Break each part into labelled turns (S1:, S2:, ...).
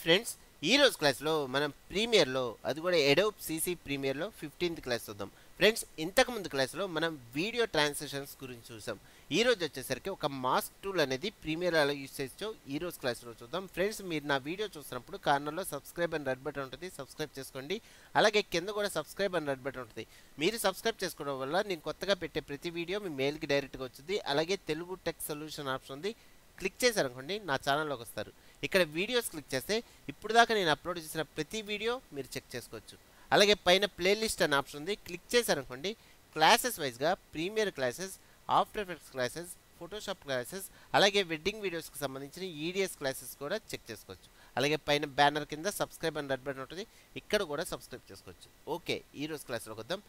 S1: Friends, ఈ రోజు క్లాస్లో మనం ప్రీమియర్లో అది కూడా ఎడోబ్ సీసీ ప్రీమియర్లో 15th క్లాస్ చూద్దాం. ఫ్రెండ్స్, ఇంతకుముందు క్లాస్లో మనం వీడియో ట్రాన్సాక్షన్స్ గురించి చూసాం. ఈ రోజు వచ్చేసరికి ఒక మాస్క్ టూల్ అనేది ప్రీమియర్ ఎలా యూస్ చేయొచ్చో ఈ రోజు క్లాస్లో చూద్దాం. ఫ్రెండ్స్, మీరు నా వీడియో చూస్తున్నప్పుడు కార్నర్లో సబ్స్క్రైబ్ అని రెడ్ బటన్ ఉంటుంది, సబ్స్క్రైబ్ చేసుకోండి. అలాగే కింద కూడా సబ్స్క్రైబ్ అని రెడ్ బటన్ ఉంటుంది. మీరు సబ్స్క్రైబ్ చేసుకోవడం వల్ల నేను కొత్తగా పెట్టే ప్రతి వీడియో మీ మెయిల్కి డైరెక్ట్గా వచ్చింది. అలాగే తెలుగు టెక్ సొల్యూషన్ ఆప్షన్ ఉంది, క్లిక్ చేశారనుకోండి నా ఛానల్లోకి వస్తారు. ఇక్కడ వీడియోస్ క్లిక్ చేస్తే ఇప్పుడు దాకా నేను అప్లోడ్ చేసిన ప్రతి వీడియో మీరు చెక్ చేసుకోవచ్చు. అలాగే పైన ప్లేలిస్ట్ అనే ఆప్షన్ ఉంది, క్లిక్ చేశారనుకోండి క్లాసెస్ వైజ్గా premiere classes, after effects classes, Photoshop classes, అలాగే వెడ్డింగ్ వీడియోస్కి సంబంధించిన ఈడిఎస్ క్లాసెస్ కూడా చెక్ చేసుకోవచ్చు. అలాగే పైన బ్యానర్ కింద సబ్స్క్రైబ్ అని రెడ్ బటన్ ఉంటుంది, ఇక్కడ కూడా సబ్స్క్రైబ్ చేసుకోవచ్చు. ఓకే, ఈరోజు క్లాస్లోకి వద్దాం.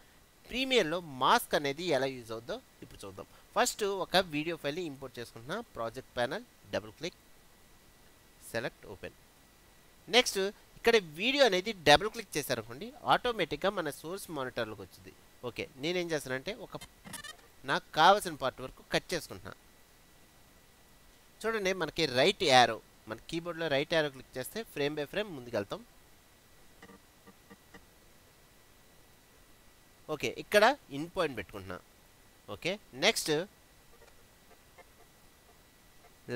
S1: ప్రీమియర్లో మాస్క్ అనేది ఎలా యూజ్ అవుద్దో ఇప్పుడు చూద్దాం. ఫస్ట్ ఒక వీడియో ఫైల్ని ఇంపోర్ట్ చేసుకుంటున్నా. Project panel, double click, select, open. Next ఇక్కడ వీడియో అనేది డబుల్ క్లిక్ చేశారనుకోండి ఆటోమేటిక్గా మన సోర్స్ మానిటర్లోకి వచ్చింది. ఓకే, నేనేం చేస్తానంటే నాకు కావాల్సిన పార్ట్ వరకు కట్ చేసుకుంటున్నా. చూడండి, మనకి రైట్ యారో, మన కీబోర్డ్లో రైట్ యారో క్లిక్ చేస్తే ఫ్రేమ్ బై ఫ్రేమ్ ముందుకెళ్తాం. ఓకే, ఇక్కడ ఇన్ పాయింట్ పెట్టుకుంటున్నా. Okay, next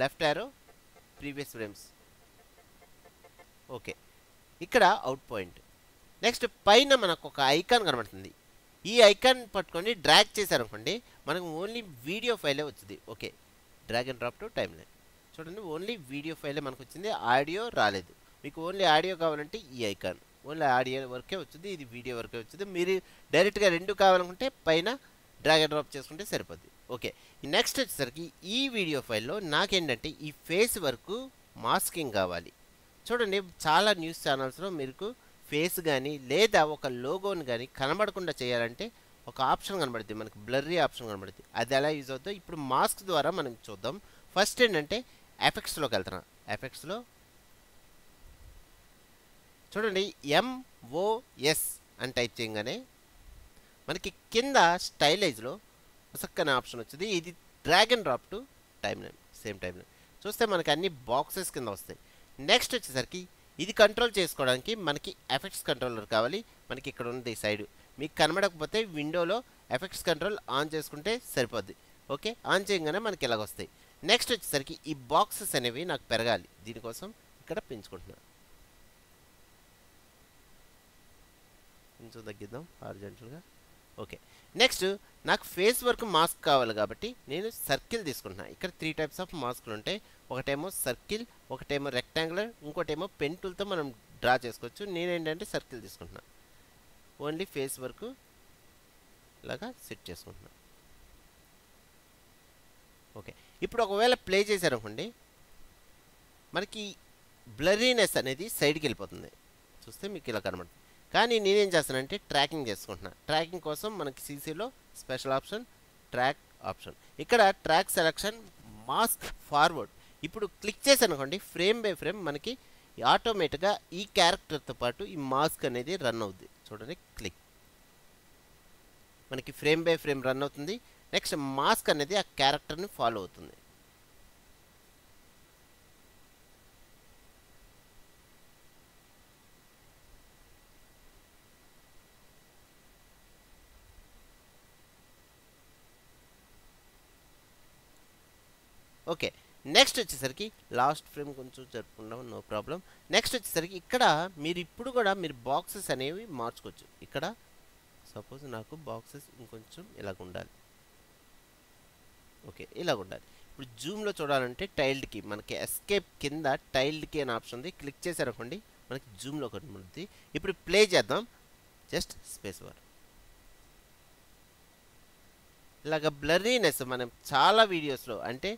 S1: left arrow, previous frames. Okay, ఇక్కడ అవుట్ పాయింట్. నెక్స్ట్ పైన మనకు ఒక ఐకాన్ కనబడుతుంది. ఈ ఐకాన్ పట్టుకొని డ్రాగ్ చేశారనుకోండి మనకు ఓన్లీ వీడియో ఫైలే వచ్చింది. Okay, drag and drop to time line. చూడండి, ఓన్లీ వీడియో ఫైలే మనకు వచ్చింది, ఆడియో రాలేదు. మీకు ఓన్లీ ఆడియో కావాలంటే ఈ ఐకాన్, ఓన్లీ ఆడియో వరకే వచ్చింది, ఇది వీడియో వరకే వచ్చింది. మీరు డైరెక్ట్గా రెండు కావాలనుకుంటే పైన డ్రాగ్ అండ్ డ్రాప్ చేసుకుంటే సరిపోద్ది. ఓకే, నెక్స్ట్ వచ్చేసరికి ఈ వీడియో ఫైల్లో నాకేంటంటే ఈ ఫేస్ వరకు మాస్కింగ్ కావాలి. చూడండి, చాలా న్యూస్ ఛానల్స్లో మీకు ఫేస్ కానీ లేదా ఒక లోగోని కానీ కనబడకుండా చేయాలంటే ఒక ఆప్షన్ కనబడుతుంది, మనకి బ్లర్రీ ఆప్షన్ కనబడుతుంది. అది ఎలా యూజ్ అవుతుందో ఇప్పుడు మాస్క్ ద్వారా మనం చూద్దాం. ఫస్ట్ ఏంటంటే ఎఫెక్ట్స్లోకి వెళ్తున్నా. ఎఫెక్ట్స్లో చూడండి, MOS అని టైప్ చేయగానే మనకి కింద స్టైలైజ్లో చక్కని ఆప్షన్ వచ్చింది. ఇది drag and drop to time line, same time line. చూస్తే మనకి అన్ని బాక్సెస్ కింద వస్తాయి. నెక్స్ట్ వచ్చేసరికి ఇది కంట్రోల్ చేసుకోవడానికి మనకి ఎఫెక్ట్స్ కంట్రోలర్ కావాలి. మనకి ఇక్కడ ఉంది సైడ్, మీకు కనబడకపోతే విండోలో ఎఫెక్ట్స్ కంట్రోల్ ఆన్ చేసుకుంటే సరిపోద్ది. ఓకే, ఆన్ చేయగానే మనకి ఇలాగ వస్తాయి. నెక్స్ట్ వచ్చేసరికి ఈ బాక్సెస్ అనేవి నాకు పెరగాలి, దీనికోసం ఇక్కడ పెంచుకుంటున్నాను. కొంచెం తగ్గిద్దాం హారిజాంటల్గా. ఓకే, నెక్స్ట్ నాకు ఫేస్ వరకు మాస్క్ కావాలి కాబట్టి నేను సర్కిల్ తీసుకుంటున్నాను. ఇక్కడ 3 టైప్స్ ఆఫ్ మాస్క్లు ఉంటాయి. ఒకటేమో సర్కిల్, ఒకటేమో రెక్టాంగులర్, ఇంకోటేమో పెన్ టూల్తో మనం డ్రా చేసుకోవచ్చు. నేనేంటంటే సర్కిల్ తీసుకుంటున్నాను, ఓన్లీ ఫేస్ వరకు ఇలాగా సెట్ చేసుకుంటున్నాను. ఓకే, ఇప్పుడు ఒకవేళ ప్లే చేశారనుకోండి మనకి బ్లరీనెస్ అనేది సైడ్కి వెళ్ళిపోతుంది. చూస్తే మీకు ఇలా కనబడుతుంది. కానీ నేనేం చేస్తానంటే ట్రాకింగ్ చేసుకుంటున్నా. ట్రాకింగ్ కోసం మనకి సీసీలో స్పెషల్ ఆప్షన్, ట్రాక్ ఆప్షన్. ఇక్కడ ట్రాక్ సెలెక్షన్, మాస్క్ ఫార్వర్డ్. ఇప్పుడు క్లిక్ చేశానుకోండి ఫ్రేమ్ బై ఫ్రేమ్ మనకి ఆటోమేటిక్గా ఈ క్యారెక్టర్తో పాటు ఈ మాస్క్ అనేది రన్ అవుద్ది. చూడండి, క్లిక్, మనకి ఫ్రేమ్ బై ఫ్రేమ్ రన్ అవుతుంది. నెక్స్ట్ మాస్క్ అనేది ఆ క్యారెక్టర్ని ఫాలో అవుతుంది. ఓకే, నెక్స్ట్ వచ్చేసరికి లాస్ట్ ఫ్రేమ్ కొంచెం జరుపుకుందాం, నో ప్రాబ్లం. నెక్స్ట్ వచ్చేసరికి ఇక్కడ మీరు ఇప్పుడు కూడా మీరు బాక్సెస్ అనేవి మార్చుకోవచ్చు. ఇక్కడ సపోజ్ నాకు బాక్సెస్ ఇంకొంచెం ఇలాగ ఉండాలి. ఓకే, ఇలాగ ఉండాలి. ఇప్పుడు జూమ్లో చూడాలంటే టైల్డ్కి మనకి ఎస్కేప్ కింద టైల్డ్కి అనే ఆప్షన్ ఉంది, క్లిక్ చేశారనుకోండి మనకి జూమ్లో కనబడుతుంది. ఇప్పుడు ప్లే చేద్దాం, జస్ట్ స్పేస్ బార్. ఇలాగ బ్లర్రీనెస్ మనం చాలా వీడియోస్లో అంటే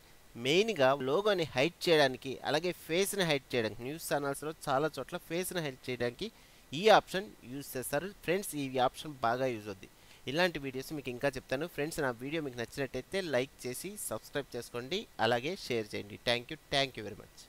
S1: మెయిన్గా లోగోని హైడ్ చేయడానికి, అలాగే ఫేస్ని హైడ్ చేయడానికి న్యూస్ ఛానల్స్లో చాలా చోట్ల ఫేస్ని హైడ్ చేయడానికి ఈ ఆప్షన్ యూజ్ చేస్తారు. ఫ్రెండ్స్, ఈ ఆప్షన్ బాగా యూజ్ అవుద్ది. ఇలాంటి వీడియోస్ మీకు ఇంకా చెప్తాను. ఫ్రెండ్స్, నా వీడియో మీకు నచ్చినట్టయితే లైక్ చేసి సబ్స్క్రైబ్ చేసుకోండి, అలాగే షేర్ చేయండి. Thank you very much.